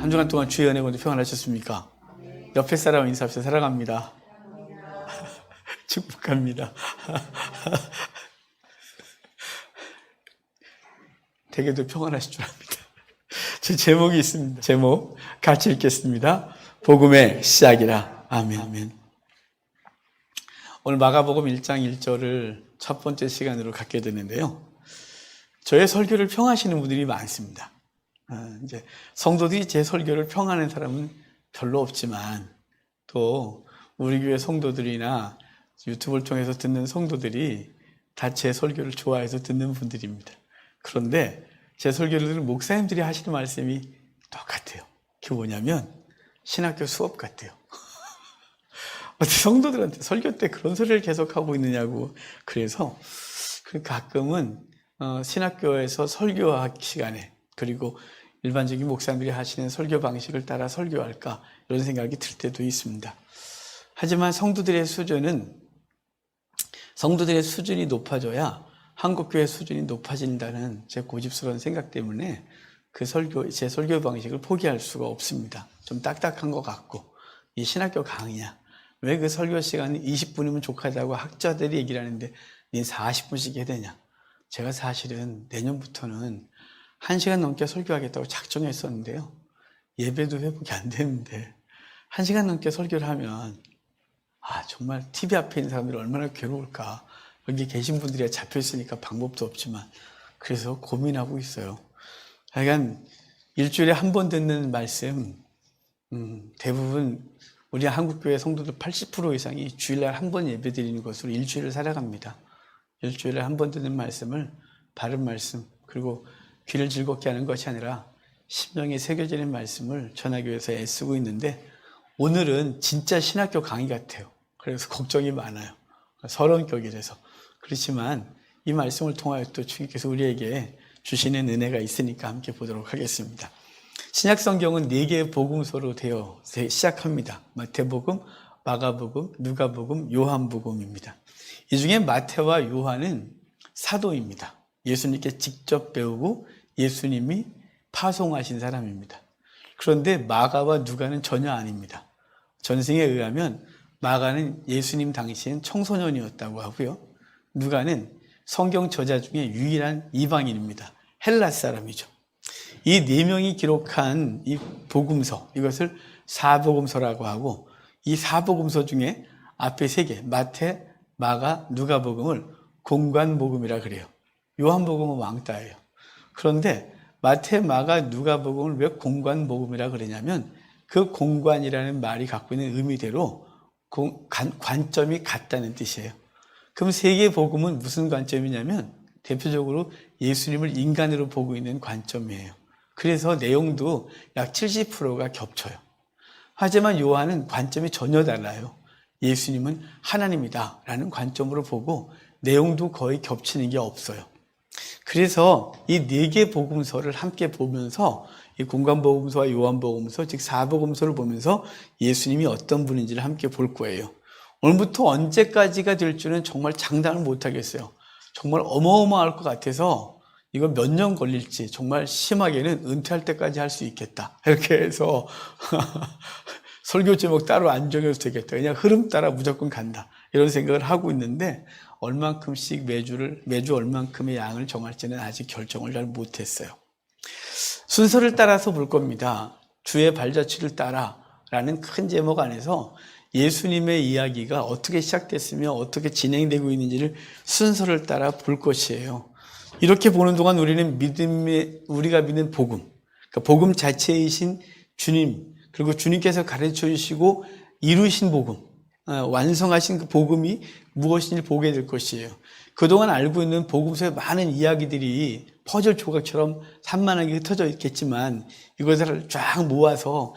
한 주간 동안 주의 은혜 가운데 평안하셨습니까? 옆에 사람 인사합시다. 사랑합니다. 축복합니다. 되게도 평안하실 줄 압니다. 제 제목이 있습니다. 제목 같이 읽겠습니다. 복음의 시작이라. 아멘. 아멘. 오늘 마가복음 1장 1절을 첫 번째 시간으로 갖게 되는데요. 저의 설교를 평하시는 분들이 많습니다. 이제 성도들이 제 설교를 평하는 사람은 별로 없지만 또 우리 교회 성도들이나 유튜브를 통해서 듣는 성도들이 다 제 설교를 좋아해서 듣는 분들입니다. 그런데 제 설교를 들은 목사님들이 하시는 말씀이 똑같아요. 그게 뭐냐면 신학교 수업 같아요. 어떻게 성도들한테 설교 때 그런 소리를 계속하고 있느냐고. 그래서 가끔은 신학교에서 설교학 시간에 그리고 일반적인 목사님들이 하시는 설교 방식을 따라 설교할까 이런 생각이 들 때도 있습니다. 하지만 성도들의 수준이 높아져야 한국교회 수준이 높아진다는 제 고집스러운 생각 때문에 제 설교 방식을 포기할 수가 없습니다. 좀 딱딱한 것 같고, 이 신학교 강의야. 왜 그 설교 시간이 20분이면 족하다고 학자들이 얘기를 하는데, 니 40분씩 해야 되냐? 제가 사실은 내년부터는 1시간 넘게 설교하겠다고 작정했었는데요. 예배도 회복이 안 되는데, 1시간 넘게 설교를 하면, 정말 TV 앞에 있는 사람들이 얼마나 괴로울까. 여기 계신 분들이 잡혀있으니까 방법도 없지만, 그래서 고민하고 있어요. 하여간, 일주일에 한 번 듣는 말씀, 대부분 우리 한국교회 성도들 80% 이상이 주일날 한 번 예배 드리는 것으로 일주일을 살아갑니다. 일주일에 한 번 듣는 말씀을 바른 말씀, 그리고 귀를 즐겁게 하는 것이 아니라 심령에 새겨지는 말씀을 전하기 위해서 애쓰고 있는데, 오늘은 진짜 신학교 강의 같아요. 그래서 걱정이 많아요. 서론격이라서. 그렇지만 이 말씀을 통하여 또 주님께서 우리에게 주시는 은혜가 있으니까 함께 보도록 하겠습니다. 신약 성경은 4개의 복음서로 되어 시작합니다. 마태복음, 마가복음, 누가복음, 요한복음입니다. 이 중에 마태와 요한은 사도입니다. 예수님께 직접 배우고 예수님이 파송하신 사람입니다. 그런데 마가와 누가는 전혀 아닙니다. 전승에 의하면 마가는 예수님 당시엔 청소년이었다고 하고요. 누가는 성경 저자 중에 유일한 이방인입니다. 헬라 사람이죠. 이 4명이 기록한 이 복음서, 이것을 사복음서라고 하고, 이 사복음서 중에 앞에 3개, 마태, 마가, 누가복음을 공관복음이라 그래요. 요한복음은 왕따예요. 그런데 마태, 마가, 누가복음을 왜 공관복음이라 그러냐면 그 공관이라는 말이 갖고 있는 의미대로 관점이 같다는 뜻이에요. 그럼 3개의 복음은 무슨 관점이냐면 대표적으로 예수님을 인간으로 보고 있는 관점이에요. 그래서 내용도 약 70%가 겹쳐요. 하지만 요한은 관점이 전혀 달라요. 예수님은 하나님이다 라는 관점으로 보고 내용도 거의 겹치는 게 없어요. 그래서 이 4개 복음서를 함께 보면서 이 공관복음서와 요한복음서, 즉 사복음서를 보면서 예수님이 어떤 분인지를 함께 볼 거예요. 오늘부터 언제까지가 될지는 정말 장담을 못하겠어요. 정말 어마어마할 것 같아서 이거 몇 년 걸릴지, 정말 심하게는 은퇴할 때까지 할 수 있겠다. 이렇게 해서 설교 제목 따로 안 정해도 되겠다. 그냥 흐름 따라 무조건 간다. 이런 생각을 하고 있는데 얼만큼씩 매주 얼만큼의 양을 정할지는 아직 결정을 잘 못했어요. 순서를 따라서 볼 겁니다. 주의 발자취를 따라 라는 큰 제목 안에서 예수님의 이야기가 어떻게 시작됐으며 어떻게 진행되고 있는지를 순서를 따라 볼 것이에요. 이렇게 보는 동안 우리는 우리가 믿는 복음, 그러니까 복음 자체이신 주님, 그리고 주님께서 가르쳐 주시고 이루신 복음, 완성하신 그 복음이 무엇인지 보게 될 것이에요. 그동안 알고 있는 복음서의 많은 이야기들이 퍼즐 조각처럼 산만하게 흩어져 있겠지만 이것을 쫙 모아서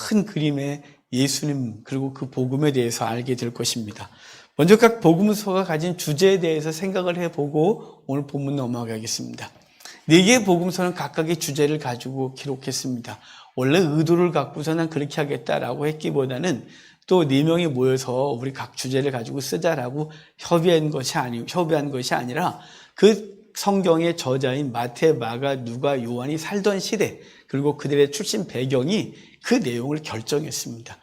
큰 그림의 예수님 그리고 그 복음에 대해서 알게 될 것입니다. 먼저 각 복음서가 가진 주제에 대해서 생각을 해보고 오늘 본문 넘어가겠습니다. 4개의 복음서는 각각의 주제를 가지고 기록했습니다. 원래 의도를 갖고서 난 그렇게 하겠다라고 했기보다는 또 4명이 모여서 우리 각 주제를 가지고 쓰자라고 협의한 것이 아니라 그 성경의 저자인 마태, 마가, 누가, 요한이 살던 시대, 그리고 그들의 출신 배경이 그 내용을 결정했습니다.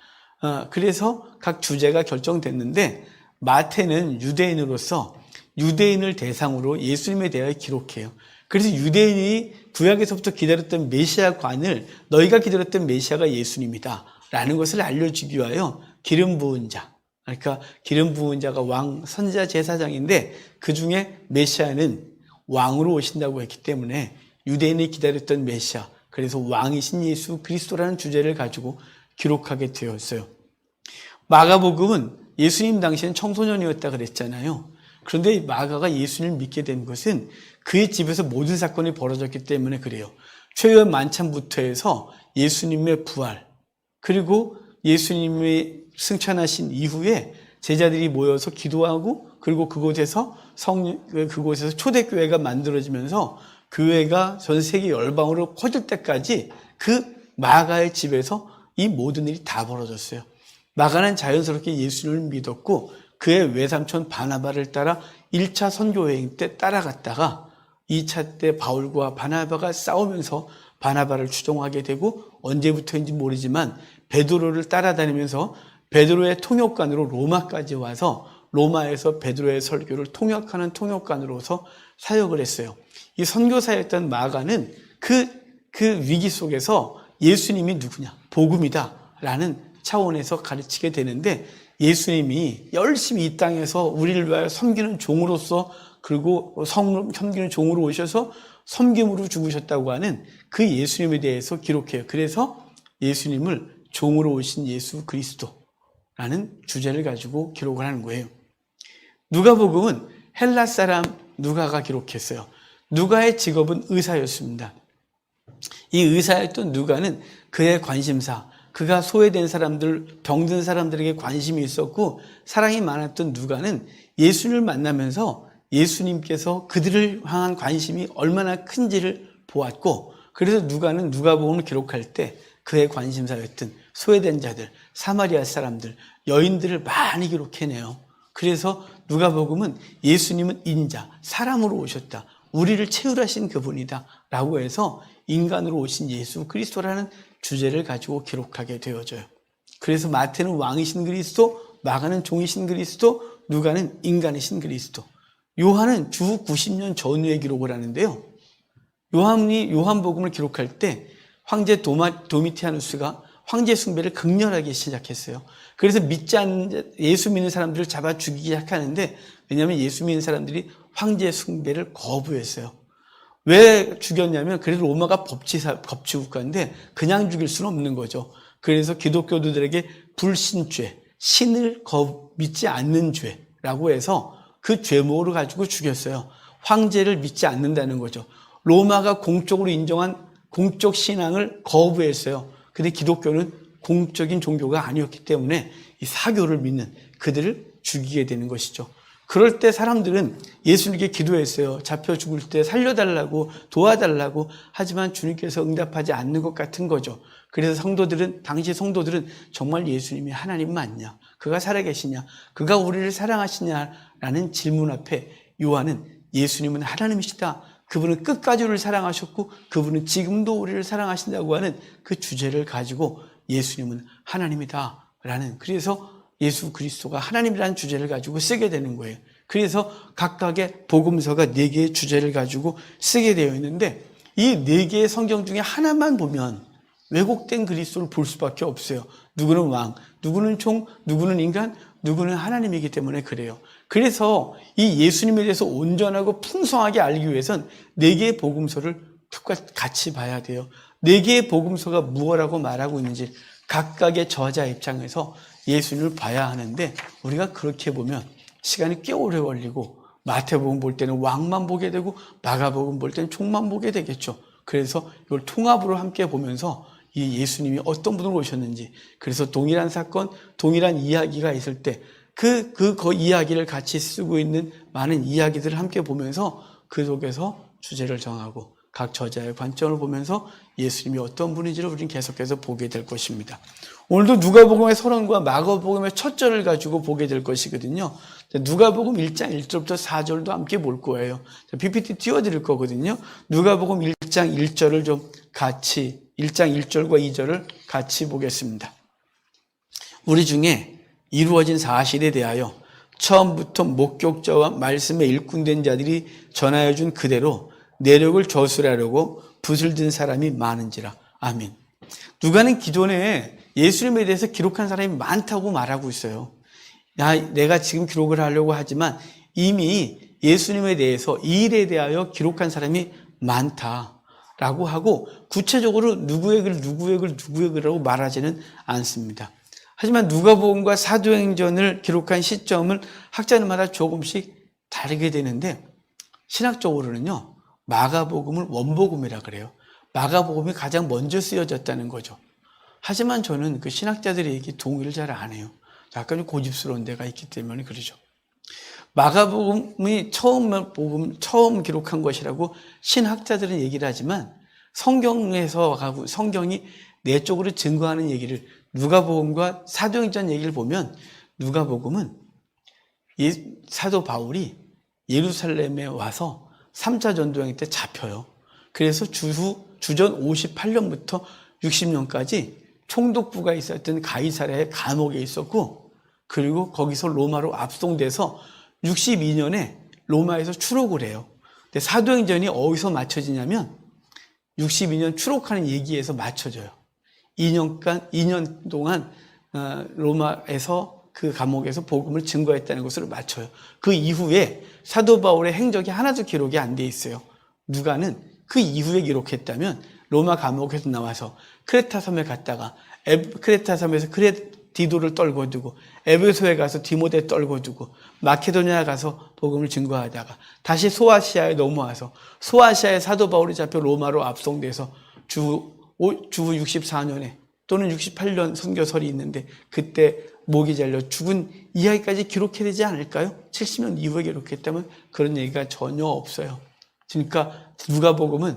그래서 각 주제가 결정됐는데 마태는 유대인으로서 유대인을 대상으로 예수님에 대하여 기록해요. 그래서 유대인이 구약에서부터 기다렸던 메시아관을 너희가 기다렸던 메시아가 예수님이다 라는 것을 알려주기 위하여 기름 부은 자, 그러니까 기름 부은 자가 왕, 선지자, 제사장인데 그 중에 메시아는 왕으로 오신다고 했기 때문에 유대인이 기다렸던 메시아, 그래서 왕이신 예수 그리스도라는 주제를 가지고 기록하게 되었어요. 마가복음은 예수님 당시엔 청소년이었다 그랬잖아요. 그런데 마가가 예수님을 믿게 된 것은 그의 집에서 모든 사건이 벌어졌기 때문에 그래요. 초연 만찬부터 해서 예수님의 부활, 그리고 예수님이 승천하신 이후에 제자들이 모여서 기도하고 그리고 그곳에서 초대교회가 만들어지면서 교회가 전 세계 열방으로 퍼질 때까지 그 마가의 집에서 이 모든 일이 다 벌어졌어요. 마가는 자연스럽게 예수님을 믿었고 그의 외삼촌 바나바를 따라 1차 선교여행 때 따라갔다가 2차 때 바울과 바나바가 싸우면서 바나바를 추종하게 되고 언제부터인지 모르지만 베드로를 따라다니면서 베드로의 통역관으로 로마까지 와서 로마에서 베드로의 설교를 통역하는 통역관으로서 사역을 했어요. 이 선교사였던 마가는 그 위기 속에서 예수님이 누구냐? 복음이다 라는 차원에서 가르치게 되는데 예수님이 열심히 이 땅에서 우리를 위하여 섬기는 종으로서 그리고 섬기는 종으로 오셔서 섬김으로 죽으셨다고 하는 그 예수님에 대해서 기록해요. 그래서 예수님을 종으로 오신 예수 그리스도라는 주제를 가지고 기록을 하는 거예요. 누가복음은 헬라 사람 누가가 기록했어요. 누가의 직업은 의사였습니다. 이 의사였던 누가는 그의 관심사, 그가 소외된 사람들, 병든 사람들에게 관심이 있었고 사랑이 많았던 누가는 예수님을 만나면서 예수님께서 그들을 향한 관심이 얼마나 큰지를 보았고 그래서 누가는 누가복음을 기록할 때 그의 관심사였던 소외된 자들, 사마리아 사람들, 여인들을 많이 기록해내요. 그래서 누가복음은 예수님은 인자, 사람으로 오셨다. 우리를 채울하신 그분이다 라고 해서 인간으로 오신 예수 그리스도라는 주제를 가지고 기록하게 되어져요. 그래서 마태는 왕이신 그리스도, 마가는 종이신 그리스도, 누가는 인간이신 그리스도. 요한은 주 90년 전후에 기록을 하는데요. 요한복음을 기록할 때 황제 도미티아누스가 황제 숭배를 극렬하게 시작했어요. 그래서 믿지 않는 예수 믿는 사람들을 잡아 죽이기 시작하는데 왜냐하면 예수 믿는 사람들이 황제 숭배를 거부했어요. 왜 죽였냐면 그래도 로마가 법치국가인데 그냥 죽일 수는 없는 거죠. 그래서 기독교도들에게 불신죄, 신을 믿지 않는 죄라고 해서 그 죄목으로 가지고 죽였어요. 황제를 믿지 않는다는 거죠. 로마가 공적으로 인정한 공적 신앙을 거부했어요. 근데 기독교는 공적인 종교가 아니었기 때문에 이 사교를 믿는 그들을 죽이게 되는 것이죠. 그럴 때 사람들은 예수님께 기도했어요. 잡혀 죽을 때 살려달라고 도와달라고 하지만 주님께서 응답하지 않는 것 같은 거죠. 그래서 당시 성도들은 정말 예수님이 하나님 맞냐? 그가 살아계시냐? 그가 우리를 사랑하시냐라는 질문 앞에 요한은 예수님은 하나님이시다. 그분은 끝까지 우리를 사랑하셨고 그분은 지금도 우리를 사랑하신다고 하는 그 주제를 가지고 예수님은 하나님이다 라는, 그래서 예수 그리스도가 하나님이라는 주제를 가지고 쓰게 되는 거예요. 그래서 각각의 복음서가 4개의 주제를 가지고 쓰게 되어 있는데 이 4개의 성경 중에 하나만 보면 왜곡된 그리스도를 볼 수밖에 없어요. 누구는 왕, 누구는 종, 누구는 인간, 누구는 하나님이기 때문에 그래요. 그래서 이 예수님에 대해서 온전하고 풍성하게 알기 위해선 4개의 복음서를 같이 봐야 돼요. 4개의 복음서가 무엇이라고 말하고 있는지 각각의 저자 입장에서 예수님을 봐야 하는데 우리가 그렇게 보면 시간이 꽤 오래 걸리고 마태복음 볼 때는 왕만 보게 되고 마가복음 볼 때는 종만 보게 되겠죠. 그래서 이걸 통합으로 함께 보면서 이 예수님이 어떤 분으로 오셨는지, 그래서 동일한 사건, 동일한 이야기가 있을 때 그 이야기를 같이 쓰고 있는 많은 이야기들을 함께 보면서 그 속에서 주제를 정하고 각 저자의 관점을 보면서 예수님이 어떤 분인지를 우리는 계속해서 보게 될 것입니다. 오늘도 누가복음의 서론과 마가복음의 첫 절을 가지고 보게 될 것이거든요. 누가복음 1장 1절부터 4절도 함께 볼 거예요. PPT 띄워드릴 거거든요. 누가복음 1장 1절을 좀 같이 1장 1절과 2절을 같이 보겠습니다. 우리 중에 이루어진 사실에 대하여 처음부터 목격자와 말씀에 일꾼된 자들이 전하여 준 그대로 내력을 저술하려고 붓을 든 사람이 많은지라. 아멘. 누가는 기존에 예수님에 대해서 기록한 사람이 많다고 말하고 있어요. 내가 지금 기록을 하려고 하지만 이미 예수님에 대해서 이 일에 대하여 기록한 사람이 많다라고 하고 구체적으로 누구의 글이라고 말하지는 않습니다. 하지만 누가복음과 사도행전을 기록한 시점을 학자들마다 조금씩 다르게 되는데 신학적으로는요, 마가복음을 원복음이라 그래요. 마가복음이 가장 먼저 쓰여졌다는 거죠. 하지만 저는 그 신학자들의 얘기 동의를 잘 안 해요. 약간 좀 고집스러운 데가 있기 때문에 그러죠. 마가복음이 처음 기록한 것이라고 신학자들은 얘기를 하지만 성경이 내적으로 증거하는 얘기를 누가복음과 사도행전 얘기를 보면 누가복음은 사도 바울이 예루살렘에 와서 3차 전도여행 때 잡혀요. 그래서 주전 58년부터 60년까지 총독부가 있었던 가이사랴의 감옥에 있었고, 그리고 거기서 로마로 압송돼서 62년에 로마에서 추록을 해요. 근데 사도행전이 어디서 맞춰지냐면 62년 추록하는 얘기에서 맞춰져요. 2년 동안 로마에서 그 감옥에서 복음을 증거했다는 것으로 맞춰요. 그 이후에 사도 바울의 행적이 하나도 기록이 안 돼 있어요. 누가는 그 이후에 기록했다면 로마 감옥에서 나와서 크레타 섬에 갔다가 크레타 섬에서 디도를 떨궈 두고 에베소에 가서 디모데 떨궈 두고 마케도니아 가서 복음을 증거하다가 다시 소아시아에 넘어와서 소아시아에 사도 바울이 잡혀 로마로 압송돼서 주 64년에 또는 68년 선교설이 있는데 그때 목이 잘려 죽은 이야기까지 기록해야 되지 않을까요? 70년 이후에 기록했다면 그런 얘기가 전혀 없어요. 그러니까 누가복음은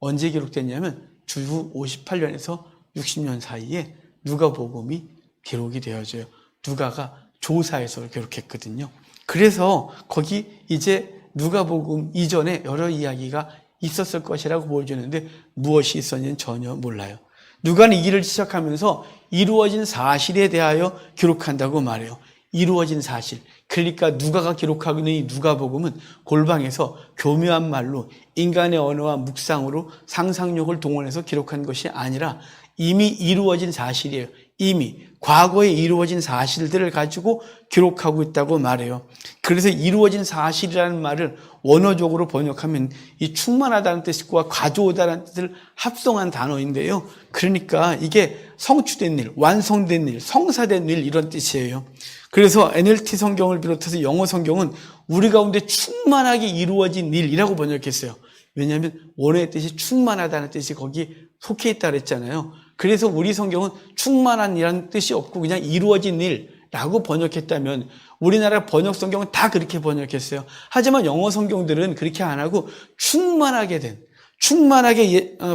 언제 기록됐냐면 주 58년에서 60년 사이에 누가복음이 기록이 되어져요. 누가가 조사해서 기록했거든요. 그래서 거기 이제 누가복음 이전에 여러 이야기가 있었을 것이라고 보여주는데 무엇이 있었는지는 전혀 몰라요. 누가는 이 길을 시작하면서 이루어진 사실에 대하여 기록한다고 말해요. 이루어진 사실. 그러니까 누가가 기록하고 있는 이 누가복음은 골방에서 교묘한 말로 인간의 언어와 묵상으로 상상력을 동원해서 기록한 것이 아니라 이미 이루어진 사실이에요. 이미 과거에 이루어진 사실들을 가지고 기록하고 있다고 말해요. 그래서 이루어진 사실이라는 말을 원어적으로 번역하면 이 충만하다는 뜻과 가져오다는 뜻을 합성한 단어인데요. 그러니까 이게 성취된 일, 완성된 일, 성사된 일 이런 뜻이에요. 그래서 NLT 성경을 비롯해서 영어 성경은 우리 가운데 충만하게 이루어진 일이라고 번역했어요. 왜냐하면 원어의 뜻이 충만하다는 뜻이 거기 속해 있다 그랬잖아요. 그래서 우리 성경은 충만한 이라는 뜻이 없고 그냥 이루어진 일라고 번역했다면 우리나라 번역 성경은 다 그렇게 번역했어요. 하지만 영어 성경들은 그렇게 안 하고 충만하게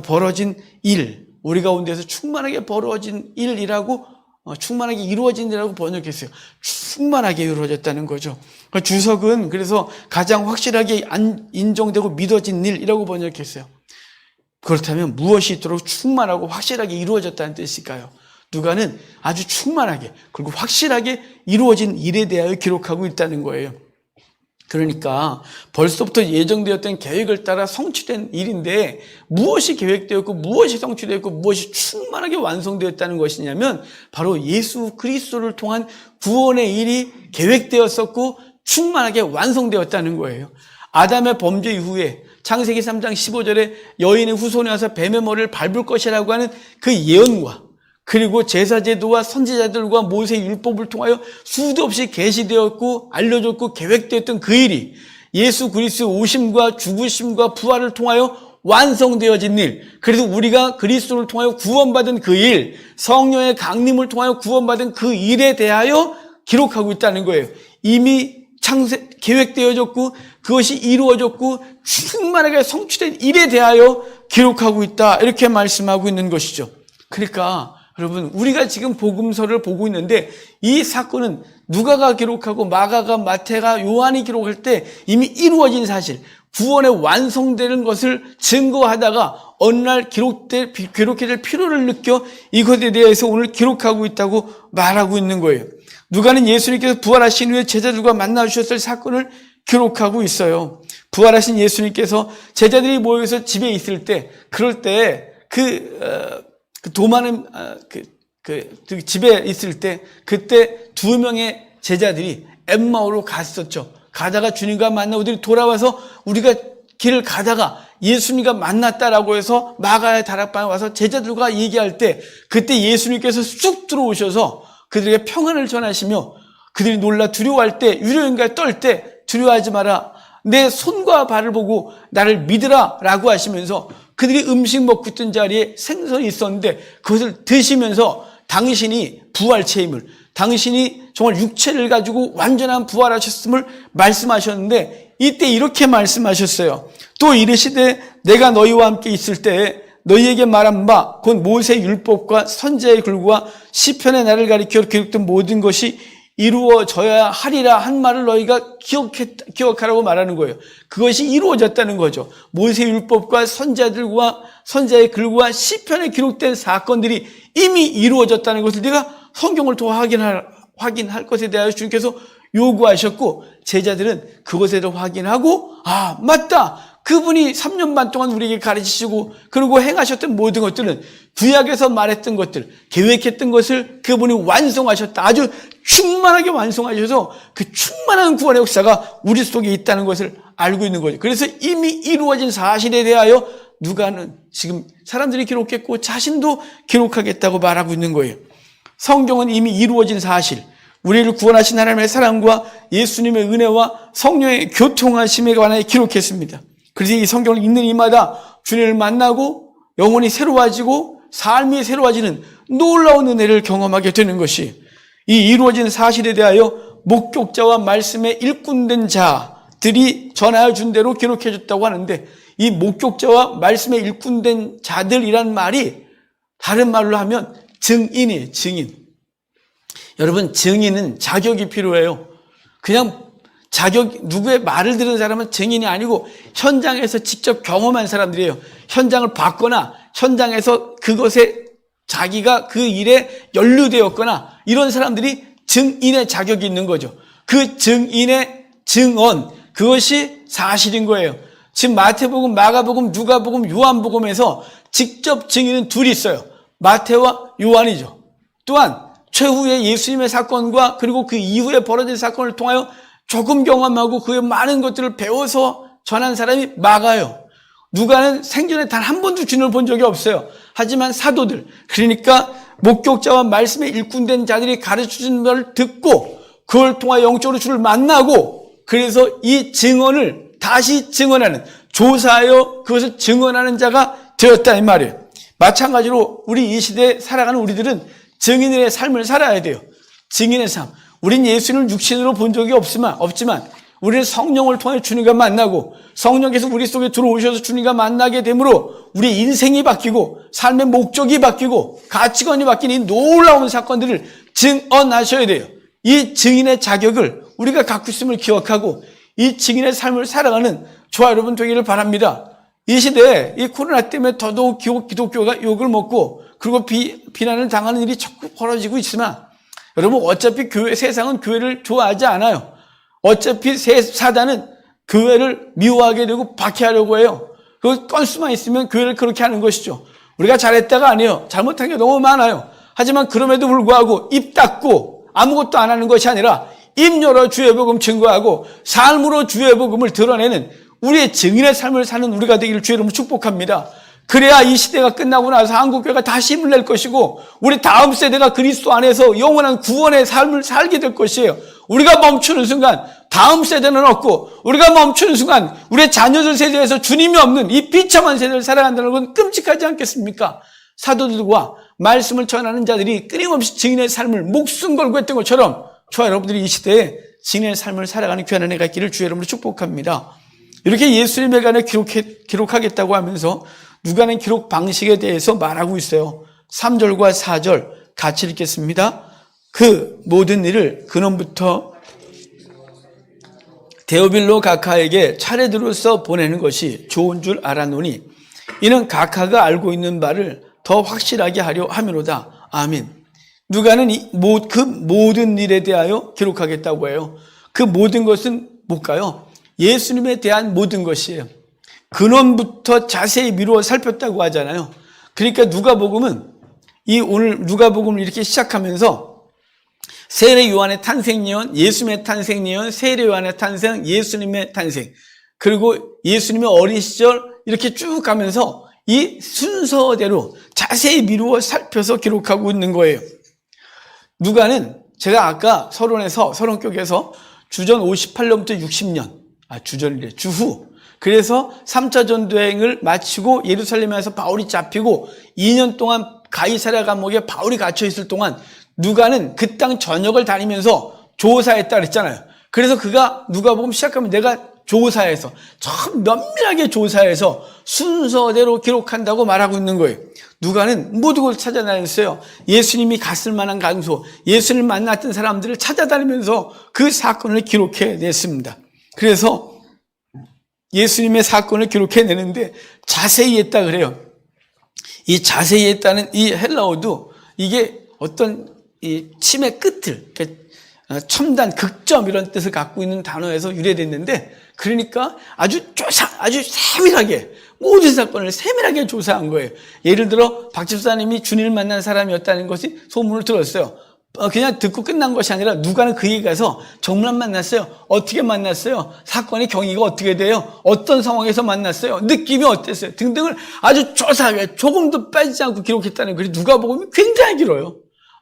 벌어진 일, 우리 가운데서 충만하게 벌어진 일이라고 충만하게 이루어진 일이라고 번역했어요. 충만하게 이루어졌다는 거죠. 주석은 그래서 가장 확실하게 인정되고 믿어진 일이라고 번역했어요. 그렇다면 무엇이 있도록 충만하고 확실하게 이루어졌다는 뜻일까요? 누가는 아주 충만하게 그리고 확실하게 이루어진 일에 대하여 기록하고 있다는 거예요. 그러니까 벌써부터 예정되었던 계획을 따라 성취된 일인데 무엇이 계획되었고 무엇이 성취되었고 무엇이 충만하게 완성되었다는 것이냐면 바로 예수 그리스도를 통한 구원의 일이 계획되었었고 충만하게 완성되었다는 거예요. 아담의 범죄 이후에 창세기 3장 15절에 여인의 후손이 와서 뱀의 머리를 밟을 것이라고 하는 그 예언과 그리고 제사제도와 선지자들과 모세의 율법을 통하여 수도 없이 계시되었고 알려졌고 계획되었던 그 일이 예수 그리스도의 오심과 죽으심과 부활을 통하여 완성되어진 일, 그래서 우리가 그리스도를 통하여 구원받은 그 일, 성령의 강림을 통하여 구원받은 그 일에 대하여 기록하고 있다는 거예요. 이미 계획되어졌고 그것이 이루어졌고 충만하게 성취된 일에 대하여 기록하고 있다, 이렇게 말씀하고 있는 것이죠. 그러니까 여러분, 우리가 지금 복음서를 보고 있는데 이 사건은 누가가 기록하고 마가가, 마태가, 요한이 기록할 때 이미 이루어진 사실, 구원의 완성되는 것을 증거하다가 어느 날 기록해야 될 필요를 느껴 이것에 대해서 오늘 기록하고 있다고 말하고 있는 거예요. 누가는 예수님께서 부활하신 후에 제자들과 만나 주셨을 사건을 기록하고 있어요. 부활하신 예수님께서 제자들이 모여서 집에 있을 때, 그럴 때 집에 있을 때 그때 2명의 제자들이 엠마오로 갔었죠. 가다가 주님과 만나고 돌아와서 우리가 길을 가다가 예수님과 만났다라고 해서 마가의 다락방에 와서 제자들과 얘기할 때 그때 예수님께서 쑥 들어오셔서 그들에게 평안을 전하시며 그들이 놀라 두려워할 때, 유령인가 떨 때 두려워하지 마라, 내 손과 발을 보고 나를 믿으라 라고 하시면서 그들이 음식 먹고 있던 자리에 생선이 있었는데 그것을 드시면서 당신이 부활체임을, 당신이 정말 육체를 가지고 완전한 부활하셨음을 말씀하셨는데 이때 이렇게 말씀하셨어요. 또 이르시되 내가 너희와 함께 있을 때에 너희에게 말한 바 곧 모세 율법과 선지자의 글과 시편의 나를 가리켜 기록된 모든 것이 이루어져야 하리라 한 말을 너희가 기억하라고 말하는 거예요. 그것이 이루어졌다는 거죠. 모세 율법과 선지자의 글과 시편에 기록된 사건들이 이미 이루어졌다는 것을 내가 성경을 통해 확인할 것에 대하여 주님께서 요구하셨고 제자들은 그것에 대해 확인하고 아 맞다, 그분이 3년 반 동안 우리에게 가르치시고 그리고 행하셨던 모든 것들은 구약에서 말했던 것들, 계획했던 것을 그분이 완성하셨다. 아주 충만하게 완성하셔서 그 충만한 구원의 역사가 우리 속에 있다는 것을 알고 있는 거죠. 그래서 이미 이루어진 사실에 대하여 누가는 지금 사람들이 기록했고 자신도 기록하겠다고 말하고 있는 거예요. 성경은 이미 이루어진 사실, 우리를 구원하신 하나님의 사랑과 예수님의 은혜와 성령의 교통하심에 관하여 기록했습니다. 그래서 이 성경을 읽는 이마다 주님을 만나고 영혼이 새로워지고 삶이 새로워지는 놀라운 은혜를 경험하게 되는 것이 이 이루어진 사실에 대하여 목격자와 말씀에 일꾼된 자들이 전하여 준 대로 기록해 줬다고 하는데 이 목격자와 말씀에 일꾼된 자들이란 말이 다른 말로 하면 증인이에요. 증인. 여러분, 증인은 자격이 필요해요. 그냥 누구의 말을 들은 사람은 증인이 아니고 현장에서 직접 경험한 사람들이에요. 현장을 봤거나 현장에서 그것에 자기가 그 일에 연루되었거나 이런 사람들이 증인의 자격이 있는 거죠. 그 증인의 증언, 그것이 사실인 거예요. 지금 마태복음, 마가복음, 누가복음, 요한복음에서 직접 증인은 둘이 있어요. 마태와 요한이죠. 또한 최후의 예수님의 사건과 그리고 그 이후에 벌어진 사건을 통하여 조금 경험하고 그의 많은 것들을 배워서 전한 사람이 마가요. 누가는 생전에 단 한 번도 주님을 본 적이 없어요. 하지만 사도들, 그러니까 목격자와 말씀에 일꾼된 자들이 가르쳐준 걸 듣고 그걸 통하여 영적으로 주를 만나고 그래서 이 증언을 다시 증언하는, 조사하여 그것을 증언하는 자가 되었다 이 말이에요. 마찬가지로 우리 이 시대에 살아가는 우리들은 증인의 삶을 살아야 돼요. 증인의 삶. 우린 예수님을 육신으로 본 적이 없지만 우리는 성령을 통해 주님과 만나고 성령께서 우리 속에 들어오셔서 주님과 만나게 되므로 우리 인생이 바뀌고 삶의 목적이 바뀌고 가치관이 바뀌는 이 놀라운 사건들을 증언하셔야 돼요. 이 증인의 자격을 우리가 갖고 있음을 기억하고 이 증인의 삶을 살아가는 저와 여러분 되기를 바랍니다. 이 시대에 이 코로나 때문에 더더욱 기독교가 욕을 먹고 그리고 비난을 당하는 일이 자꾸 벌어지고 있지만 여러분 어차피 세상은 교회를 좋아하지 않아요. 어차피 사단은 교회를 미워하게 되고 박해하려고 해요. 그 건수만 있으면 교회를 그렇게 하는 것이죠. 우리가 잘했다가 아니에요. 잘못한 게 너무 많아요. 하지만 그럼에도 불구하고 입 닫고 아무것도 안 하는 것이 아니라 입 열어 주의 복음 증거하고 삶으로 주의 복음을 드러내는 우리의 증인의 삶을 사는 우리가 되기를 주의 이름으로 축복합니다. 그래야 이 시대가 끝나고 나서 한국교회가 다시 힘을 낼 것이고 우리 다음 세대가 그리스도 안에서 영원한 구원의 삶을 살게 될 것이에요. 우리가 멈추는 순간 다음 세대는 없고 우리가 멈추는 순간 우리의 자녀들 세대에서 주님이 없는 이 비참한 세대를 살아간다는 건 끔찍하지 않겠습니까? 사도들과 말씀을 전하는 자들이 끊임없이 증인의 삶을 목숨 걸고 했던 것처럼 저와 여러분들이 이 시대에 증인의 삶을 살아가는 귀한 은혜가 있기를 주의 이름으로 축복합니다. 이렇게 예수님에 관해 기록하겠다고 하면서 누가는 기록 방식에 대해서 말하고 있어요. 3절과 4절 같이 읽겠습니다. 그 모든 일을 근원부터 데오빌로 각하에게 차례대로서 보내는 것이 좋은 줄 알았노니 이는 각하가 알고 있는 바를 더 확실하게 하려 함이로다. 아멘. 누가는 그 모든 일에 대하여 기록하겠다고 해요. 그 모든 것은 뭘까요? 예수님에 대한 모든 것이에요. 근원부터 자세히 미루어 살폈다고 하잖아요. 그러니까 누가복음은 오늘 누가복음을 이렇게 시작하면서 세례 요한의 탄생 예언, 예수님의 탄생 예언, 세례 요한의 탄생, 예수님의 탄생, 그리고 예수님의 어린 시절 이렇게 쭉 가면서 이 순서대로 자세히 미루어 살펴서 기록하고 있는 거예요. 누가는 제가 아까 서론격에서 주전 58년부터 60년, 주후. 그래서 3차 전도행을 마치고 예루살렘에서 바울이 잡히고 2년 동안 가이사랴 감옥에 바울이 갇혀 있을 동안 누가는 그 땅 전역을 다니면서 조사했다 그랬잖아요. 그래서 그가 누가복음 시작하면 내가 조사해서 참 면밀하게 조사해서 순서대로 기록한다고 말하고 있는 거예요. 누가는 모든 걸 찾아다녔어요. 예수님이 갔을 만한 장소, 예수님을 만났던 사람들을 찾아다니면서 그 사건을 기록해냈습니다. 그래서 예수님의 사건을 기록해내는데 자세히 했다 그래요. 이 자세히 했다는 이 헬라어도 이게 어떤 이 침의 끝을, 첨단, 극점 이런 뜻을 갖고 있는 단어에서 유래됐는데, 그러니까 아주 세밀하게, 모든 사건을 세밀하게 조사한 거예요. 예를 들어, 박 집사님이 주님을 만난 사람이었다는 것이 소문을 들었어요. 그냥 듣고 끝난 것이 아니라 누가는 그에 가서 정말 만났어요. 어떻게 만났어요? 사건의 경위가 어떻게 돼요? 어떤 상황에서 만났어요? 느낌이 어땠어요? 등등을 아주 조사하게 조금도 빠지지 않고 기록했다는 거예요. 누가복음이 굉장히 길어요.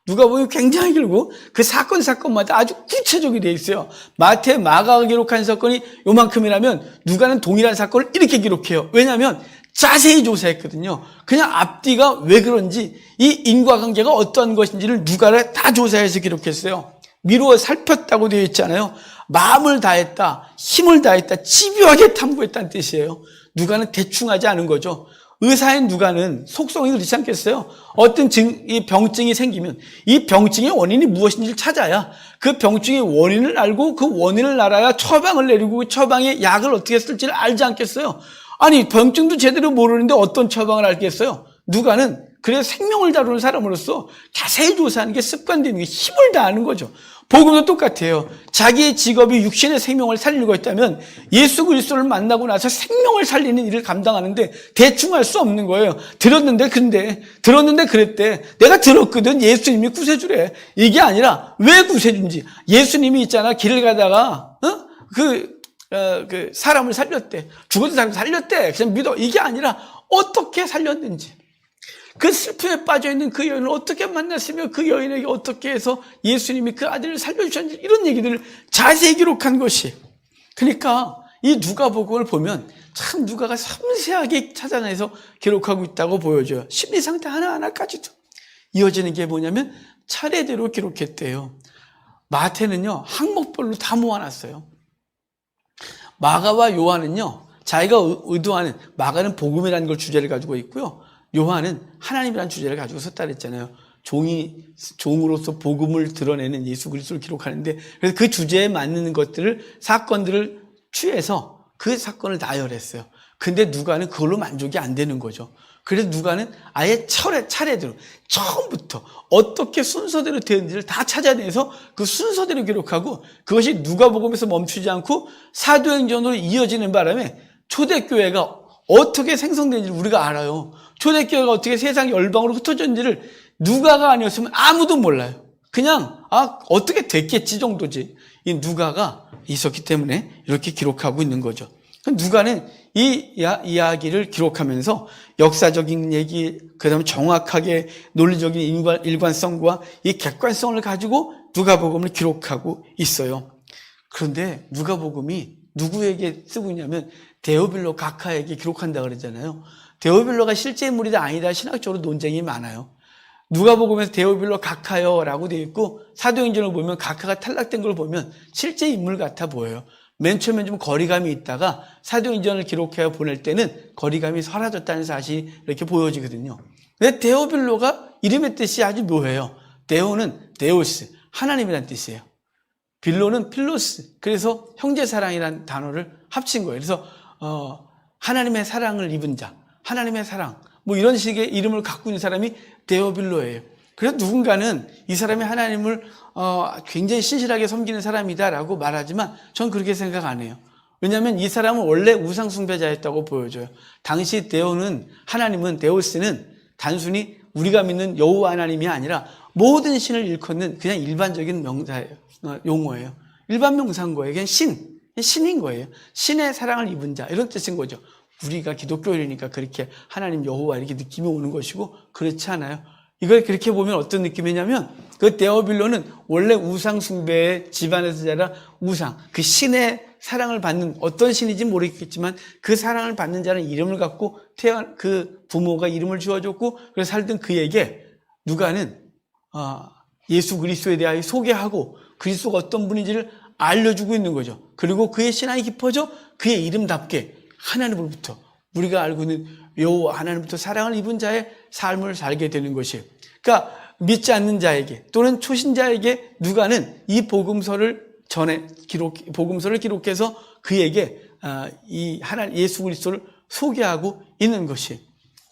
누가복음이 굉장히 길고 그 사건마다 아주 구체적이 되어 있어요. 마태, 마가가 기록한 사건이 요만큼이라면 누가는 동일한 사건을 이렇게 기록해요. 왜냐하면 자세히 조사했거든요. 그냥 앞뒤가 왜 그런지 이 인과관계가 어떤 것인지를 누가를 다 조사해서 기록했어요. 미루어 살폈다고 되어 있잖아요. 마음을 다했다, 힘을 다했다, 집요하게 탐구했다는 뜻이에요. 누가는 대충 하지 않은 거죠. 의사인 누가는 속성이 그렇지 않겠어요? 어떤 이 병증이 생기면 이 병증의 원인이 무엇인지를 찾아야 그 병증의 원인을 알고 그 원인을 알아야 처방을 내리고 그 처방의 약을 어떻게 쓸지를 알지 않겠어요? 아니, 병증도 제대로 모르는데 어떤 처방을 알겠어요? 누가는 그래서 생명을 다루는 사람으로서 자세히 조사하는 게 습관되는 게 힘을 다하는 거죠. 복음도 똑같아요. 자기의 직업이 육신의 생명을 살리고 있다면 예수 그리스도를 만나고 나서 생명을 살리는 일을 감당하는데 대충 할 수 없는 거예요. 들었는데 그랬대. 내가 들었거든. 예수님이 구세주래. 이게 아니라 왜 구세주인지. 예수님이 있잖아. 길을 가다가 그 사람을 살렸대. 죽었던 사람을 살렸대. 그냥 믿어. 이게 아니라 어떻게 살렸는지. 그 슬픔에 빠져있는 그 여인을 어떻게 만났으며 그 여인에게 어떻게 해서 예수님이 그 아들을 살려주셨는지 이런 얘기들을 자세히 기록한 것이. 그러니까 이 누가복음을 보면 참 누가가 섬세하게 찾아내서 기록하고 있다고 보여줘요. 심리상태 하나하나까지도. 이어지는 게 뭐냐면 차례대로 기록했대요. 마태는요, 항목별로 다 모아놨어요. 마가와 요한은요, 자기가 의도하는, 마가는 복음이라는 걸 주제를 가지고 있고요. 요한은 하나님이라는 주제를 가지고 썼다 그랬잖아요. 종으로서 복음을 드러내는 예수 그리스도를 기록하는데, 그래서 그 주제에 맞는 사건들을 취해서 그 사건을 나열했어요. 근데 누가는 그걸로 만족이 안 되는 거죠. 그래서 누가는 아예 차례대로 처음부터 어떻게 순서대로 되는지를 다 찾아내서 그 순서대로 기록하고, 그것이 누가복음에서 멈추지 않고 사도행전으로 이어지는 바람에 초대교회가 어떻게 생성된지 우리가 알아요. 초대교회가 어떻게 세상 열방으로 흩어졌는지를 누가가 아니었으면 아무도 몰라요. 그냥 어떻게 됐겠지 정도지. 이 누가가 있었기 때문에 이렇게 기록하고 있는 거죠. 누가는 이 이야기를 기록하면서 역사적인 얘기, 그다음에 정확하게 논리적인 일관성과 이 객관성을 가지고 누가복음을 기록하고 있어요. 그런데 누가복음이 누구에게 쓰고 있냐면 데오빌로 각하에게 기록한다 그러잖아요. 데오빌로가 실제 인물이다 아니다 신학적으로 논쟁이 많아요. 누가복음에서 데오빌로 각하요라고 되어 있고 사도행전을 보면 각하가 탈락된 걸 보면 실제 인물 같아 보여요. 맨 처음엔 좀 거리감이 있다가 사도행전을 기록해서 보낼 때는 거리감이 사라졌다는 사실이 이렇게 보여지거든요. 왜 데오빌로가 이름의 뜻이 아주 묘해요. 데오는 데오스, 하나님이란 뜻이에요. 빌로는 필로스, 그래서 형제사랑이라는 단어를 합친 거예요. 그래서 하나님의 사랑을 입은 자, 하나님의 사랑, 뭐 이런 식의 이름을 갖고 있는 사람이 데오빌로예요. 그래서 누군가는 이 사람이 하나님을 굉장히 신실하게 섬기는 사람이다라고 말하지만 전 그렇게 생각 안 해요. 왜냐하면 이 사람은 원래 우상숭배자였다고 보여줘요. 당시 하나님은 데오스는 단순히 우리가 믿는 여호와 하나님이 아니라 모든 신을 일컫는 그냥 일반적인 용어예요. 일반 명사인 거예요. 그냥 신인 거예요. 신의 사랑을 입은 자, 이런 뜻인 거죠. 우리가 기독교인이니까 그렇게 하나님 여호와 이렇게 느낌이 오는 것이고, 그렇지 않아요. 이걸 그렇게 보면 어떤 느낌이냐면, 그 데오빌로는 원래 우상숭배의 집안에서 자라 우상, 그 신의 사랑을 받는, 어떤 신인지 모르겠지만 그 사랑을 받는 자는 이름을 갖고 태어난 그 부모가 이름을 지어줬고, 그래서 살던 그에게 누가는 예수 그리스도에 대하여 소개하고 그리스도가 어떤 분인지를 알려주고 있는 거죠. 그리고 그의 신앙이 깊어져 그의 이름답게 하나님으로부터, 우리가 알고 있는 여호와 하나님부터 사랑을 입은 자의 삶을 살게 되는 것이에요. 그러니까 믿지 않는 자에게 또는 초신자에게 누가는 이 복음서를 기록해서 그에게 예수 그리스도를 소개하고 있는 것이에요.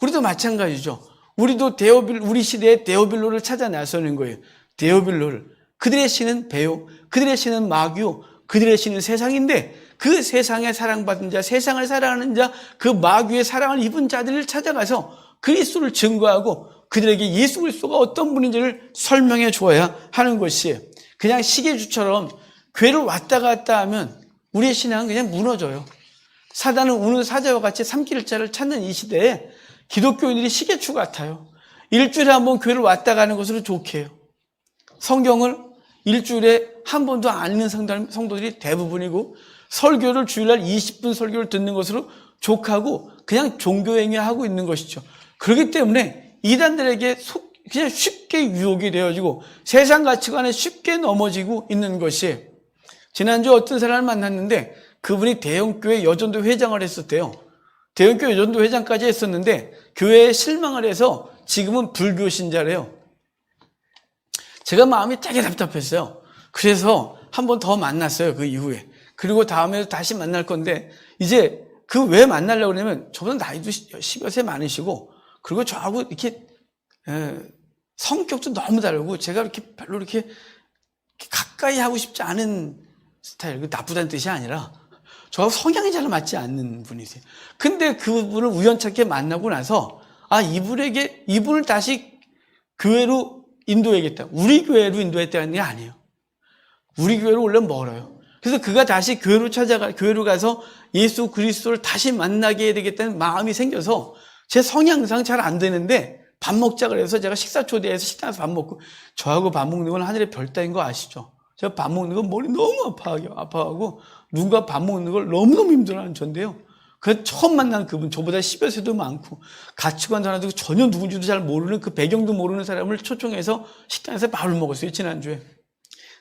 우리도 마찬가지죠. 우리도 우리 시대의 데오빌로를 찾아 나서는 거예요. 데오빌로를. 그들의 신은 베요, 그들의 신은 마귀요, 그들의 신은 세상인데, 그 세상에 사랑받은 자, 세상을 사랑하는 자, 그 마귀의 사랑을 입은 자들을 찾아가서 그리스도를 증거하고 그들에게 예수 그리스도가 어떤 분인지를 설명해 주어야 하는 것이에요. 그냥 시계주처럼 교회를 왔다 갔다 하면 우리의 신앙은 그냥 무너져요. 사단은 우는 사자와 같이 삼킬자를 찾는 이 시대에 기독교인들이 시계추 같아요. 일주일에 한 번 교회를 왔다 가는 것으로 좋게 해요. 성경을 일주일에 한 번도 안 읽는 성도들이 대부분이고, 설교를 주일날 20분 설교를 듣는 것으로 족하고 그냥 종교행위하고 있는 것이죠. 그렇기 때문에 이단들에게 그냥 쉽게 유혹이 되어지고 세상 가치관에 쉽게 넘어지고 있는 것이에요. 지난주 어떤 사람을 만났는데 그분이 대형교회 여전도 회장을 했었대요. 대형교회 여전도 회장까지 했었는데 교회에 실망을 해서 지금은 불교 신자래요. 제가 마음이 되게 답답했어요. 그래서 한 번 더 만났어요, 그 이후에. 그리고 다음에 다시 만날 건데, 이제 그 왜 만나려고 그러냐면 저보다 나이도 10여 세 많으시고, 그리고 저하고 이렇게 성격도 너무 다르고, 제가 이렇게 별로 이렇게 가까이 하고 싶지 않은 스타일, 나쁘다는 뜻이 아니라 저하고 성향이 잘 맞지 않는 분이세요. 근데 그분을 우연찮게 만나고 나서 이분을 다시 교회로 인도해야겠다, 우리 교회로 인도했다는 게 아니에요. 우리 교회로 원래 멀어요. 그래서 그가 다시 교회로 가서 예수 그리스도를 다시 만나게 해야 되겠다는 마음이 생겨서, 제 성향상 잘 안 되는데 밥 먹자 그래서 제가 식사 초대해서 식당에서 밥 먹고, 저하고 밥 먹는 건 하늘의 별 따인 거 아시죠? 제가 밥 먹는 건 머리 너무 아파하고 누군가 밥 먹는 걸 너무너무 힘들어하는 전데요. 그 처음 만난 그분, 저보다 10여 세도 많고 가치관도 하나도 전혀 누군지도 잘 모르는, 그 배경도 모르는 사람을 초청해서 식당에서 밥을 먹었어요, 지난주에.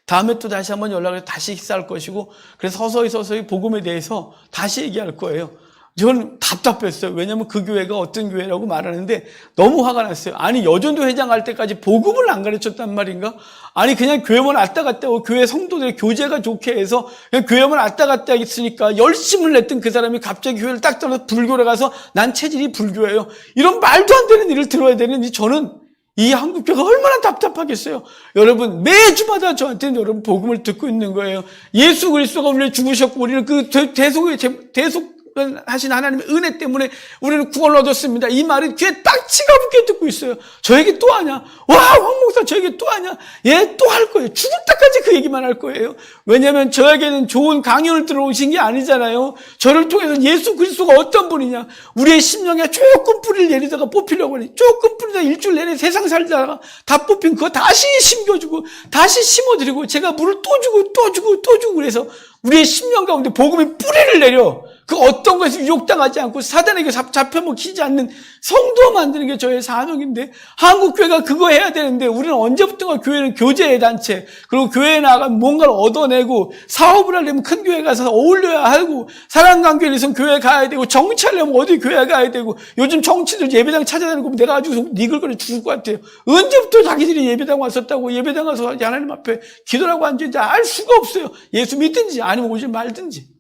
다음에 또 다시 한번 연락을 해서 다시 식사할 것이고, 그래서 서서히 복음에 대해서 다시 얘기할 거예요. 저는 답답했어요. 왜냐하면 그 교회가 어떤 교회라고 말하는데 너무 화가 났어요. 아니, 여전도 회장 할 때까지 복음을 안 가르쳤단 말인가? 아니, 그냥 교회만 왔다 갔다 하고 교회 성도들의 교제가 좋게 해서 그냥 교회만 왔다 갔다 했으니까 열심을 냈던 그 사람이 갑자기 교회를 딱 떠나서 불교를 가서 난 체질이 불교예요, 이런 말도 안 되는 일을 들어야 되는지, 저는 이 한국교회가 얼마나 답답하겠어요. 여러분, 매주마다 저한테는 여러분 복음을 듣고 있는 거예요. 예수 그리스도가 우리를 죽으셨고 우리는 그 대속하신 하나님의 은혜 때문에 우리는 구원을 얻었습니다. 이 말이 귀에 딱 치가붙게 듣고 있어요. 저에게 또 하냐? 와, 황 목사 저에게 또 하냐? 예, 또 할 거예요. 죽을 때까지 그 얘기만 할 거예요. 왜냐하면 저에게는 좋은 강연을 들어오신 게 아니잖아요. 저를 통해서 예수 그리스도가 어떤 분이냐, 우리의 심령에 조금 뿌리를 내리다가 뽑히려고 하니, 조금 뿌리다 일주일 내내 세상 살다가 다 뽑힌 그거 다시 심겨주고 다시 심어드리고, 제가 물을 또 주고 그래서 우리의 심령 가운데 복음의 뿌리를 내려 그 어떤 것에 유혹당하지 않고 사단에게 잡혀먹히지 않는 성도 만드는 게 저의 사명인데, 한국교회가 그거 해야 되는데, 우리는 언제부턴가 교회는 교제의 단체, 그리고 교회에 나가면 뭔가를 얻어내고, 사업을 하려면 큰 교회 가서 어울려야 하고, 사랑관계를 위해서 교회 가야 되고, 정치하려면 어디 교회 가야 되고, 요즘 정치들 예배당 찾아다니고 내가 아주 니글거려 죽을 것 같아요. 언제부터 자기들이 예배당 왔었다고, 예배당 가서 하나님 앞에 기도하고 앉아있는지 알 수가 없어요. 예수 믿든지 아니면 오지 말든지.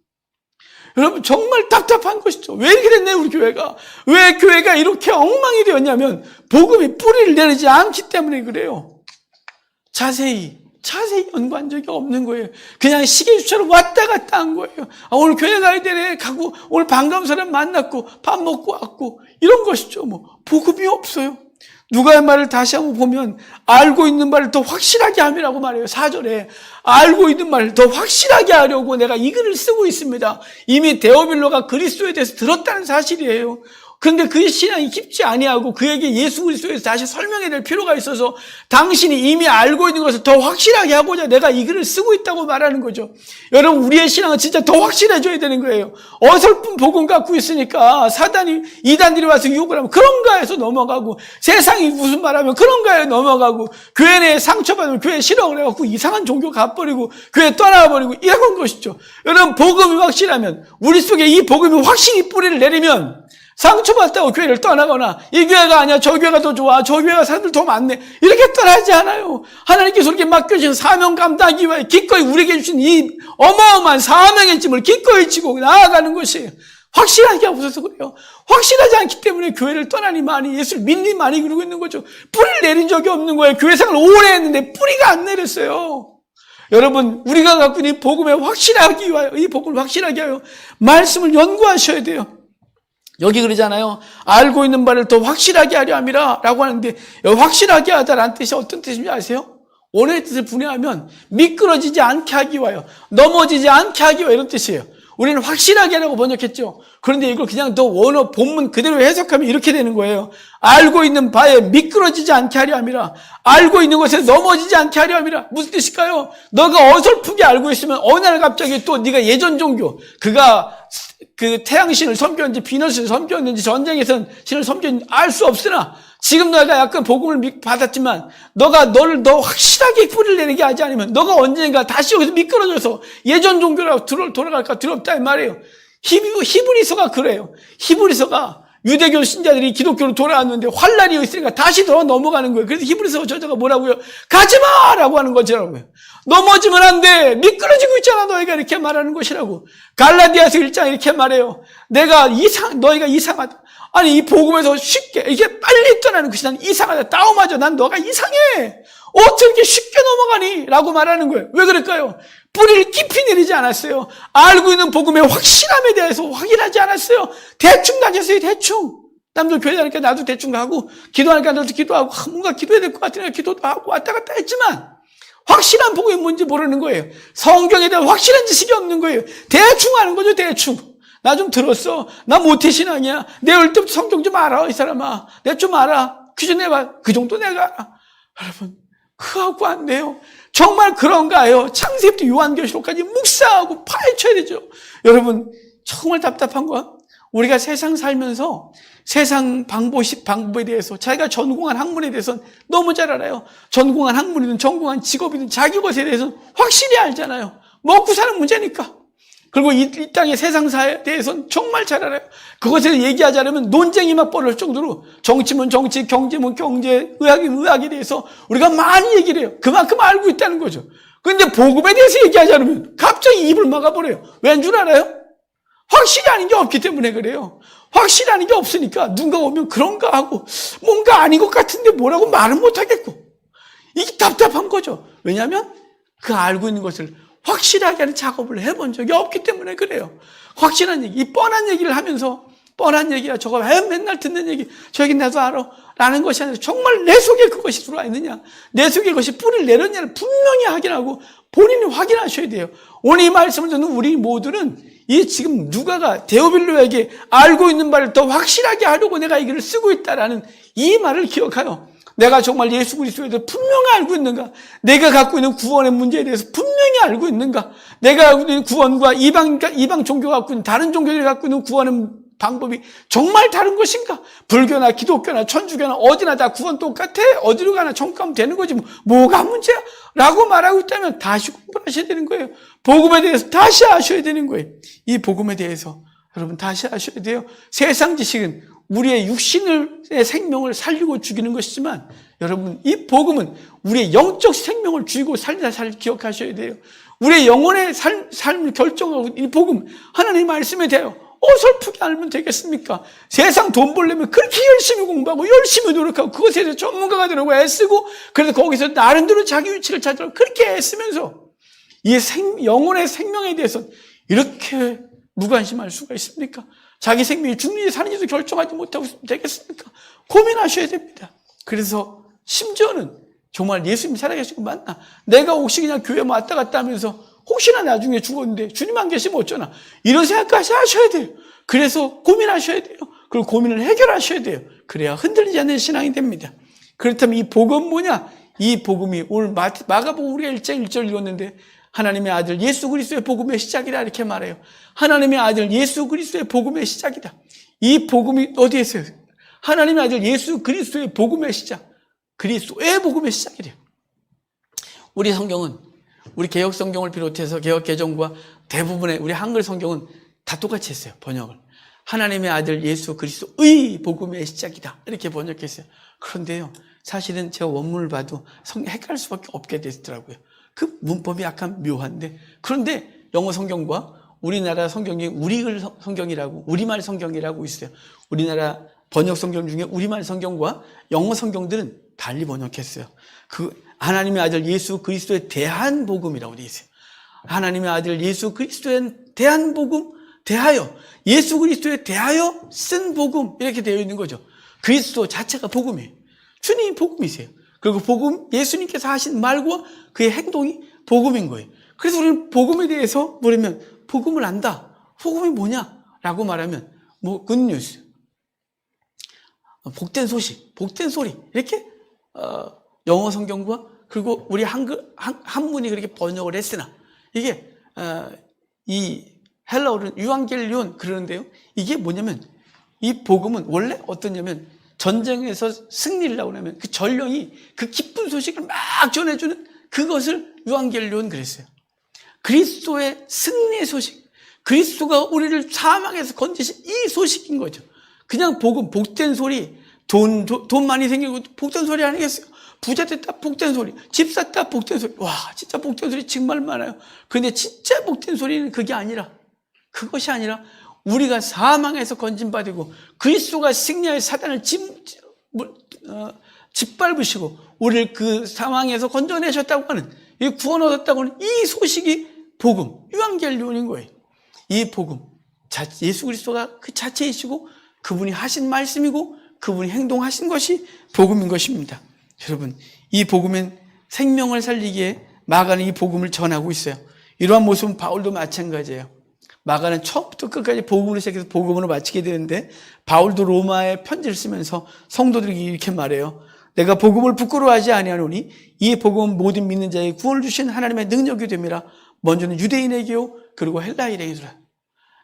여러분, 정말 답답한 것이죠. 왜 이렇게 됐나요, 우리 교회가? 왜 교회가 이렇게 엉망이 되었냐면, 복음이 뿌리를 내리지 않기 때문에 그래요. 자세히 연구한 적이 없는 거예요. 그냥 시계수처럼 왔다 갔다 한 거예요. 오늘 교회 가야 되네, 가고, 오늘 반가운 사람 만났고, 밥 먹고 왔고, 이런 것이죠. 복음이 없어요. 누가의 말을 다시 한번 보면, 알고 있는 말을 더 확실하게 함이라고 말해요. 4절에. 알고 있는 말을 더 확실하게 하려고 내가 이 글을 쓰고 있습니다. 이미 데오빌로가 그리스도에 대해서 들었다는 사실이에요. 그런데 그 신앙이 깊지 아니하고 그에게 예수 그리스도에서 다시 설명해야 될 필요가 있어서 당신이 이미 알고 있는 것을 더 확실하게 하고자 내가 이 글을 쓰고 있다고 말하는 거죠. 여러분, 우리의 신앙은 진짜 더 확실해져야 되는 거예요. 어설픈 복음 갖고 있으니까 사단이, 이단들이 와서 유혹을 하면 그런가 해서 넘어가고, 세상이 무슨 말하면 그런가 해서 넘어가고, 교회 내에 상처받으면 교회 싫어를 해갖고 이상한 종교 가버리고 교회 떠나버리고 이런 것이죠. 여러분, 복음이 확실하면, 우리 속에 이 복음이 확실히 뿌리를 내리면 상처받다고 교회를 떠나거나, 이 교회가 아니야, 저 교회가 더 좋아, 저 교회가 사람들 더 많네, 이렇게 떠나지 않아요. 하나님께서 이렇게 맡겨주신 사명 감당하기 위해 기꺼이 우리에게 주신 이 어마어마한 사명의 짐을 기꺼이 지고 나아가는 것이에요. 확실하게 없어서 그래요. 확실하지 않기 때문에 교회를 떠나니 많이, 예수를 믿니 많이 그러고 있는 거죠. 뿌리를 내린 적이 없는 거예요. 교회 생활을 오래 했는데 뿌리가 안 내렸어요. 여러분, 우리가 갖고 있는 복음에 확실하기 위하여, 이 복음을 확실하게 하여 말씀을 연구하셔야 돼요. 여기 그러잖아요. 알고 있는 바를 더 확실하게 하려 함이라 라고 하는데, 확실하게 하다라는 뜻이 어떤 뜻인지 아세요? 원어의 뜻을 분해하면 미끄러지지 않게 하기 위하여, 넘어지지 않게 하기 위하여, 이런 뜻이에요. 우리는 확실하게 하라고 번역했죠. 그런데 이걸 그냥 더 원어 본문 그대로 해석하면 이렇게 되는 거예요. 알고 있는 바에 미끄러지지 않게 하려 함이라. 알고 있는 것에 넘어지지 않게 하려 함이라. 무슨 뜻일까요? 너가 어설프게 알고 있으면 어느 날 갑자기 또 네가 예전 종교, 그가 그 태양신을 섬겼는지 비너스를 섬겼는지 전쟁에선 신을 섬겼는지 알 수 없으나, 지금 너가 약간 복음을 받았지만 너를 더 확실하게 뿌리를 내리게 하지 않으면 너가 언젠가 다시 여기서 미끄러져서 예전 종교라고 돌아갈까 두렵다 이 말이에요. 히브리서가 그래요. 히브리서가 유대교 신자들이 기독교로 돌아왔는데 환란이 있으니까 다시 더 넘어가는 거예요. 그래서 히브리서 저자가 뭐라고요? 가지마! 라고 하는 거죠. 넘어지면 안 돼. 미끄러지고 있잖아. 너희가 이렇게 말하는 것이라고. 갈라디아서 1장 이렇게 말해요. 너희가 이상하다. 아니, 이 복음에서 쉽게, 이게 빨리 떠나는 것이 난 이상하다. 다운하죠. 난 너가 이상해. 어떻게 이렇게 쉽게 넘어가니? 라고 말하는 거예요. 왜 그럴까요? 뿌리를 깊이 내리지 않았어요. 알고 있는 복음의 확실함에 대해서 확인하지 않았어요. 대충 다녔어요. 대충. 남들 교회 다니까 나도 대충 가고, 기도하니까 나도 기도하고, 뭔가 기도해야 될 것 같으니까 기도도 하고 왔다 갔다 했지만, 확실한 복음이 뭔지 모르는 거예요. 성경에 대한 확실한 지식이 없는 거예요. 대충 하는 거죠. 대충. 나 좀 들었어. 나 모태신앙이야. 내 어릴 때부터 성경 좀 알아, 이 사람아. 내가 좀 알아. 퀴즈 내봐. 그 정도 내가 알아. 여러분, 그하고 안 돼요. 정말 그런가요? 창세부터 요한계시록까지 묵상하고 파헤쳐야 되죠. 여러분, 정말 답답한 건, 우리가 세상 살면서 세상 방법에 대해서, 자기가 전공한 학문에 대해서는 너무 잘 알아요. 전공한 학문이든 전공한 직업이든 자기 것에 대해서는 확실히 알잖아요. 먹고 사는 문제니까. 그리고 이 땅의 세상사에 대해서는 정말 잘 알아요. 그것에 대해서 얘기하자면 논쟁이 막 벌어질 정도로, 정치면 정치, 경제면 경제, 의학이면 의학에 대해서 우리가 많이 얘기를 해요. 그만큼 알고 있다는 거죠. 그런데 복음에 대해서 얘기하자면 갑자기 입을 막아버려요. 왠 줄 알아요? 확실히 아닌 게 없기 때문에 그래요. 확실히 아닌 게 없으니까 누가 오면 그런가 하고, 뭔가 아닌 것 같은데 뭐라고 말은 못하겠고, 이게 답답한 거죠. 왜냐하면 그 알고 있는 것을 확실하게 하는 작업을 해본 적이 없기 때문에 그래요. 확실한 얘기, 이 뻔한 얘기를 하면서, 뻔한 얘기야, 저거 맨날 듣는 얘기, 저 얘기 나도 알아 라는 것이 아니라 정말 내 속에 그것이 들어와 있느냐, 내 속에 그것이 뿌리를 내렸냐를 분명히 확인하고 본인이 확인하셔야 돼요. 오늘 이 말씀을 듣는 우리 모두는 이 지금 누가가 데오빌로에게 알고 있는 바를 더 확실하게 하려고 내가 이 글을 쓰고 있다라는 이 말을 기억하여 내가 정말 예수 그리스도에 대해서 분명히 알고 있는가? 내가 갖고 있는 구원의 문제에 대해서 분명히 알고 있는가? 내가 갖고 있는 구원과 이방 종교가 갖고 있는 다른 종교들이 갖고 있는 구원의 방법이 정말 다른 것인가? 불교나 기독교나 천주교나 어디나 다 구원 똑같아? 어디로 가나 천국 가면 되는 거지 뭐가 문제야? 라고 말하고 있다면 다시 공부를 하셔야 되는 거예요. 복음에 대해서 다시 아셔야 되는 거예요. 이 복음에 대해서 여러분 다시 아셔야 돼요. 세상 지식은 우리의 육신의 생명을 살리고 죽이는 것이지만 여러분 이 복음은 우리의 영적 생명을 죽이고 살리다 기억하셔야 돼요. 우리의 영혼의 삶을 결정하고 이 복음 하나님의 말씀에 대하여 어설프게 알면 되겠습니까? 세상 돈 벌려면 그렇게 열심히 공부하고 열심히 노력하고 그것에 대해서 전문가가 되려고 애쓰고 그래서 거기서 나름대로 자기 위치를 찾으려고 그렇게 애쓰면서 이 영혼의 생명에 대해서 이렇게 무관심할 수가 있습니까? 자기 생명이 죽는지 사는지도 결정하지 못하고 되겠습니까? 고민하셔야 됩니다. 그래서 심지어는 정말 예수님 살아계시고 맞나? 내가 혹시 그냥 교회 왔다 갔다 하면서 혹시나 나중에 죽었는데 주님 안 계시면 어쩌나? 이런 생각까지 하셔야 돼요. 그래서 고민하셔야 돼요. 그리고 고민을 해결하셔야 돼요. 그래야 흔들리지 않는 신앙이 됩니다. 그렇다면 이 복음 뭐냐? 이 복음이 오늘 마가복음 우리가 1장 1절 읽었는데 하나님의 아들 예수 그리스도의 복음의 시작이다 이렇게 말해요. 하나님의 아들 예수 그리스도의 복음의 시작이다. 이 복음이 어디에 있어요? 하나님의 아들 예수 그리스도의 복음의 시작. 그리스도의 복음의 시작이래요. 우리 성경은 우리 개혁 성경을 비롯해서 개혁 개정과 대부분의 우리 한글 성경은 다 똑같이 했어요. 번역을. 하나님의 아들 예수 그리스도의 복음의 시작이다. 이렇게 번역했어요. 그런데요. 사실은 제가 원문을 봐도 헷갈릴 수밖에 없게 됐더라고요. 그 문법이 약간 묘한데 그런데 영어 성경과 우리나라 성경이 우리글 성경이라고 우리말 성경이라고 있어요. 우리나라 번역 성경 중에 우리말 성경과 영어 성경들은 달리 번역했어요. 그 하나님의 아들 예수 그리스도에 대한 복음이라고 되어 있어요. 하나님의 아들 예수 그리스도에 대한 복음, 대하여 예수 그리스도에 대하여 쓴 복음 이렇게 되어 있는 거죠. 그리스도 자체가 복음이에요. 주님이 복음이세요. 그리고 복음, 예수님께서 하신 말과 그의 행동이 복음인 거예요. 그래서 우리는 복음에 대해서 뭐냐면 복음을 안다. 복음이 뭐냐라고 말하면 굿뉴스, 복된 소식, 복된 소리 이렇게 영어 성경과 그리고 우리 한문이 그렇게 번역을 했으나 이게 이 헬라어는 유앙겔리온 그러는데요. 이게 뭐냐면 이 복음은 원래 어떠냐면 전쟁에서 승리를 하고 나면 그 전령이 그 기쁜 소식을 막 전해주는 그것을 유앙겔리온 그랬어요. 그리스도의 승리의 소식, 그리스도가 우리를 사망에서 건지신 이 소식인 거죠. 그냥 복음, 복된 소리, 돈 많이 생기고 복된 소리 아니겠어요? 부자 됐다 복된 소리, 집 샀다 복된 소리. 와, 진짜 복된 소리 정말 많아요. 그런데 진짜 복된 소리는 그것이 아니라 우리가 사망에서 건진받고 그리스도가 승리하여 사단을 짓밟으시고 우리를 그 사망에서 건져내셨다고 하는 이 구원 얻었다고 하는 이 소식이 복음, 유앙겔리온인 거예요. 이 복음, 예수 그리스도가 그 자체이시고 그분이 하신 말씀이고 그분이 행동하신 것이 복음인 것입니다. 여러분, 이 복음은 생명을 살리기에 마가는 이 복음을 전하고 있어요. 이러한 모습은 바울도 마찬가지예요. 마가는 처음부터 끝까지 복음으로 시작해서 복음으로 마치게 되는데 바울도 로마에 편지를 쓰면서 성도들에게 이렇게 말해요. 내가 복음을 부끄러워하지 아니하노니 이 복음은 모든 믿는 자에게 구원을 주신 하나님의 능력이 됨이라. 먼저는 유대인에게요 그리고 헬라인에게라.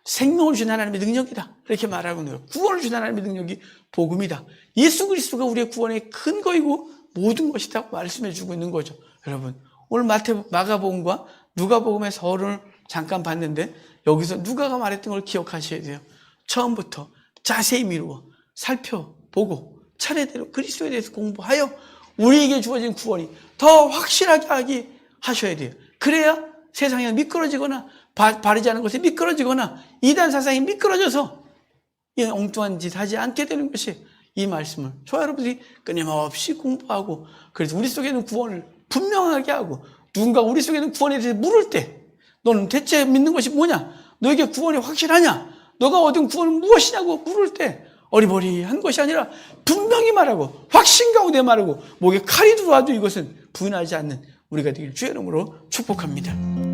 생명을 주신 하나님의 능력이다 이렇게 말하고 있는 거예요. 구원을 주신 하나님의 능력이 복음이다. 예수 그리스도가 우리의 구원의 근거이고 모든 것이다 말씀해 주고 있는 거죠. 여러분, 오늘 마가복음과 누가복음의 서론을 잠깐 봤는데 여기서 누가가 말했던 걸 기억하셔야 돼요. 처음부터 자세히 미루어 살펴보고 차례대로 그리스도에 대해서 공부하여 우리에게 주어진 구원이 더 확실하게 하셔야 돼요. 그래야 세상에 미끄러지거나 바르지 않은 것에 미끄러지거나 이단 사상이 미끄러져서 이 엉뚱한 짓 하지 않게 되는 것이 이 말씀을 저와 여러분들이 끊임없이 공부하고 그래서 우리 속에 있는 구원을 분명하게 하고 누군가 우리 속에 있는 구원에 대해서 물을 때 너는 대체 믿는 것이 뭐냐? 너에게 구원이 확실하냐? 너가 얻은 구원은 무엇이냐고 물을 때 어리버리한 것이 아니라 분명히 말하고 확신 가운데 말하고 목에 칼이 들어와도 이것은 부인하지 않는 우리가 되길 주의 이름으로 축복합니다.